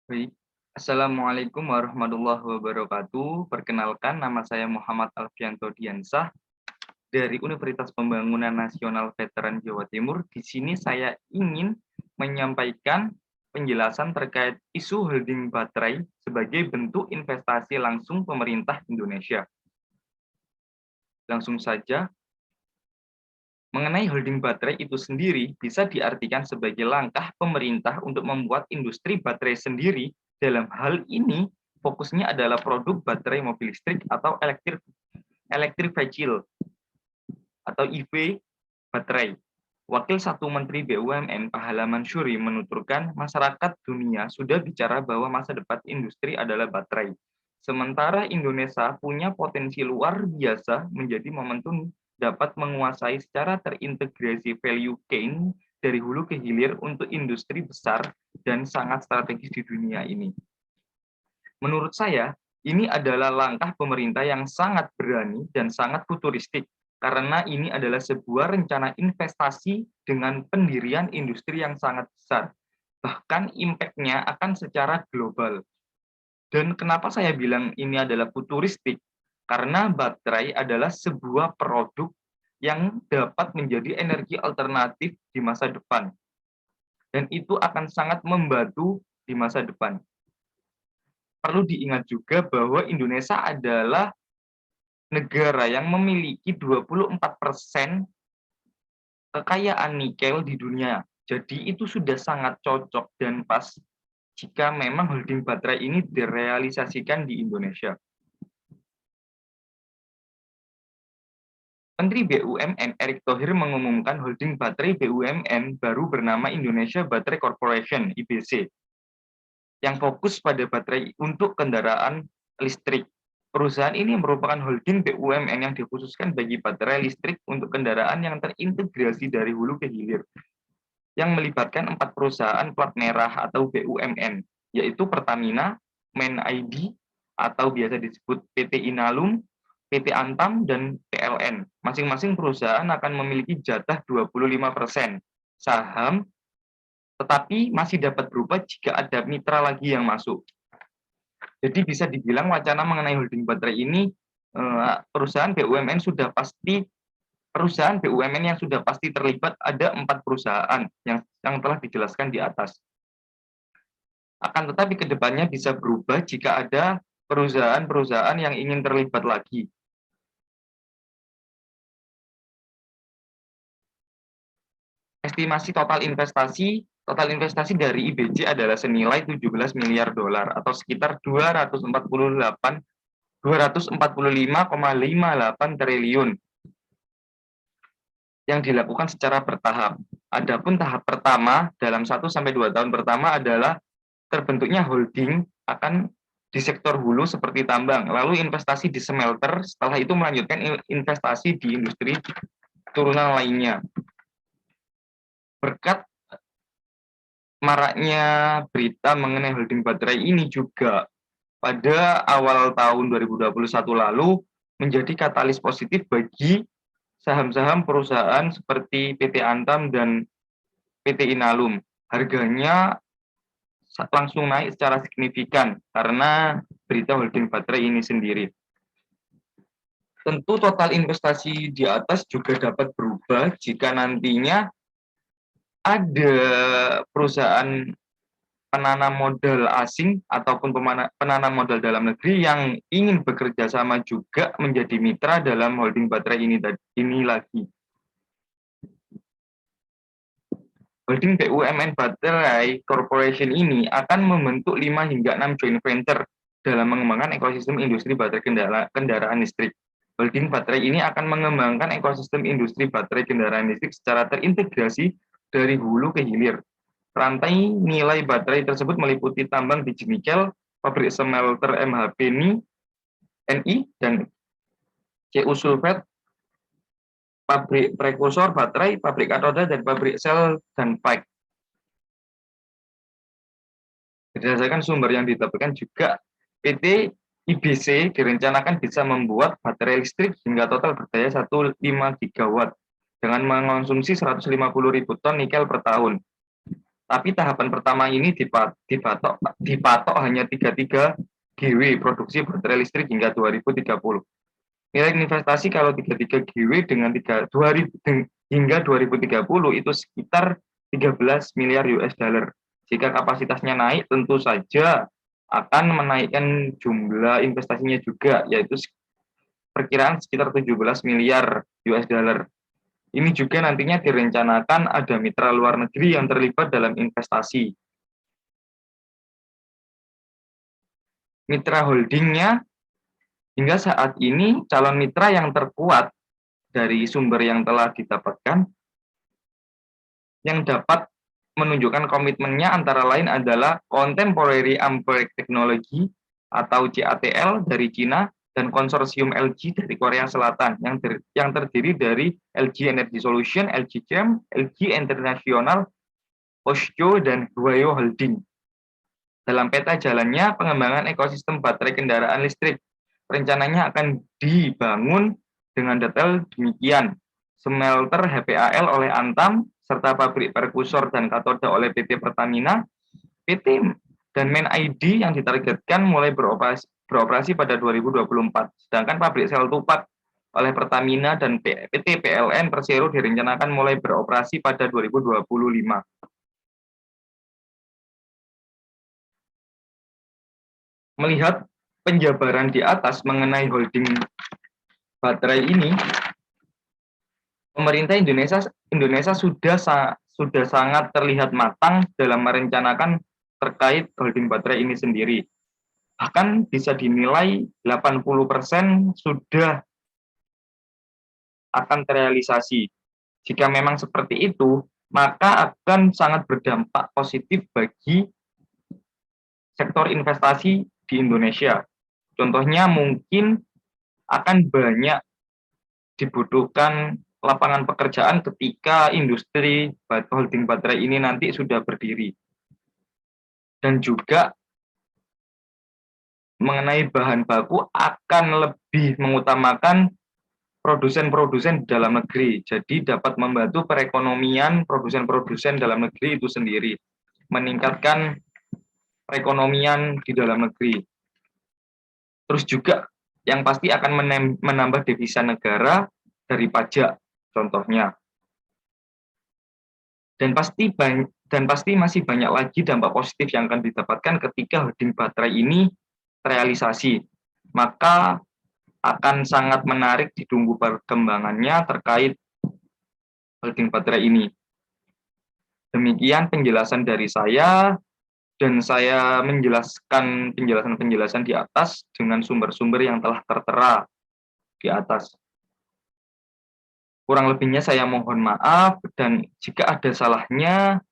Baik. Assalamualaikum warahmatullahi wabarakatuh. Perkenalkan, nama saya Muhammad Alfianto Diansah dari Universitas Pembangunan Nasional Veteran Jawa Timur. Di sini saya ingin menyampaikan penjelasan terkait isu holding baterai sebagai bentuk investasi langsung pemerintah Indonesia. Langsung saja, mengenai holding baterai itu sendiri bisa diartikan sebagai langkah pemerintah untuk membuat industri baterai sendiri. Dalam hal ini, fokusnya adalah produk baterai mobil listrik atau electric vehicle atau EV baterai. Wakil Satu Menteri BUMN Pahala Mansuri menuturkan masyarakat dunia sudah bicara bahwa masa depan industri adalah baterai. Sementara Indonesia punya potensi luar biasa menjadi momentum dapat menguasai secara terintegrasi value chain dari hulu ke hilir untuk industri besar dan sangat strategis di dunia ini. Menurut saya, ini adalah langkah pemerintah yang sangat berani dan sangat futuristik, karena ini adalah sebuah rencana investasi dengan pendirian industri yang sangat besar. Bahkan impact-nya akan secara global. Dan kenapa saya bilang ini adalah futuristik? Karena baterai adalah sebuah produk yang dapat menjadi energi alternatif di masa depan. Dan itu akan sangat membantu di masa depan. Perlu diingat juga bahwa Indonesia adalah negara yang memiliki 24% kekayaan nikel di dunia. Jadi itu sudah sangat cocok dan pas jika memang holding baterai ini direalisasikan di Indonesia. Menteri BUMN Erick Thohir mengumumkan holding baterai BUMN baru bernama Indonesia Battery Corporation (IBC) yang fokus pada baterai untuk kendaraan listrik. Perusahaan ini merupakan holding BUMN yang dikhususkan bagi baterai listrik untuk kendaraan yang terintegrasi dari hulu ke hilir, yang melibatkan 4 perusahaan plat merah atau BUMN, yaitu Pertamina, MAN ID, atau biasa disebut PT Inalum, PT Antam, dan PLN. Masing-masing perusahaan akan memiliki jatah 25% saham, tetapi masih dapat berubah jika ada mitra lagi yang masuk. Jadi bisa dibilang wacana mengenai holding baterai ini, perusahaan BUMN yang sudah pasti terlibat ada 4 perusahaan yang telah dijelaskan di atas. Akan tetapi ke depannya bisa berubah jika ada perusahaan-perusahaan yang ingin terlibat lagi. Estimasi total investasi dari IBC adalah senilai 17 miliar dolar atau sekitar 245,58 triliun yang dilakukan secara bertahap. Adapun tahap pertama dalam 1 sampai 2 tahun pertama adalah terbentuknya holding akan di sektor hulu seperti tambang, lalu investasi di smelter, setelah itu melanjutkan investasi di industri turunan lainnya. Berkat maraknya berita mengenai holding baterai ini juga pada awal tahun 2021 lalu menjadi katalis positif bagi saham-saham perusahaan seperti PT Antam dan PT Inalum. Harganya langsung naik secara signifikan karena berita holding baterai ini sendiri. Tentu total investasi di atas juga dapat berubah jika nantinya ada perusahaan penanam modal asing ataupun penanam modal dalam negeri yang ingin bekerja sama juga menjadi mitra dalam holding baterai ini lagi. Holding BUMN Baterai Corporation ini akan membentuk 5 hingga 6 joint venture dalam mengembangkan ekosistem industri baterai kendaraan listrik. Holding baterai ini akan mengembangkan ekosistem industri baterai kendaraan listrik secara terintegrasi dari hulu ke hilir. Rantai nilai baterai tersebut meliputi tambang biji nikel, pabrik smelter MHP NI dan CU sulfat, pabrik prekursor baterai, pabrik katoda, dan pabrik sel dan pack. Berdasarkan sumber yang didapatkan juga, PT IBC direncanakan bisa membuat baterai listrik hingga total berdaya 1,5 gigawatt dengan mengonsumsi 150.000 ton nikel per tahun. Tapi tahapan pertama ini dipatok hanya 33 GW produksi baterai listrik hingga 2030. Nilai investasi kalau 33 GW dengan 2000 hingga 2030 itu sekitar 13 miliar US dollar. Jika kapasitasnya naik, tentu saja akan menaikkan jumlah investasinya juga, yaitu perkiraan sekitar 17 miliar US dollar. Ini juga nantinya direncanakan ada mitra luar negeri yang terlibat dalam investasi. Mitra holdingnya hingga saat ini calon mitra yang terkuat dari sumber yang telah didapatkan yang dapat menunjukkan komitmennya antara lain adalah Contemporary Amperage Technology atau CATL dari Cina dan konsorsium LG dari Korea Selatan yang terdiri dari LG Energy Solution, LG Chem, LG International, Posco, dan Huayo Holding. Dalam peta jalannya pengembangan ekosistem baterai kendaraan listrik, rencananya akan dibangun dengan detail demikian. Smelter HPAL oleh Antam, serta pabrik perkusor dan katoda oleh PT Pertamina, PT dan Main ID yang ditargetkan mulai beroperasi pada 2024. Sedangkan pabrik sel tupat oleh Pertamina dan PT PLN Persero direncanakan mulai beroperasi pada 2025. Melihat penjabaran di atas mengenai holding baterai ini, pemerintah Indonesia sudah sangat terlihat matang dalam merencanakan terkait holding baterai ini sendiri. Bahkan bisa dinilai 80% sudah akan terrealisasi. Jika memang seperti itu, maka akan sangat berdampak positif bagi sektor investasi di Indonesia. Contohnya mungkin akan banyak dibutuhkan lapangan pekerjaan ketika industri holding baterai ini nanti sudah berdiri. Dan juga mengenai bahan baku akan lebih mengutamakan produsen-produsen di dalam negeri. Jadi dapat membantu perekonomian produsen-produsen dalam negeri itu sendiri, meningkatkan perekonomian di dalam negeri. Terus juga yang pasti akan menambah devisa negara dari pajak, contohnya. Dan pasti masih banyak lagi dampak positif yang akan didapatkan ketika holding baterai ini terrealisasi. Maka akan sangat menarik ditunggu perkembangannya terkait holding baterai ini. Demikian penjelasan dari saya, dan saya menjelaskan penjelasan-penjelasan di atas dengan sumber-sumber yang telah tertera di atas. Kurang lebihnya saya mohon maaf, dan jika ada salahnya,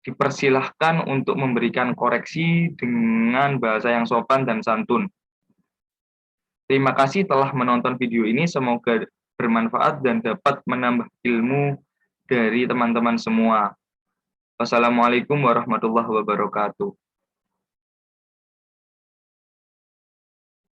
dipersilahkan untuk memberikan koreksi dengan bahasa yang sopan dan santun. Terima kasih telah menonton video ini, semoga bermanfaat dan dapat menambah ilmu dari teman-teman semua. Wassalamualaikum warahmatullahi wabarakatuh.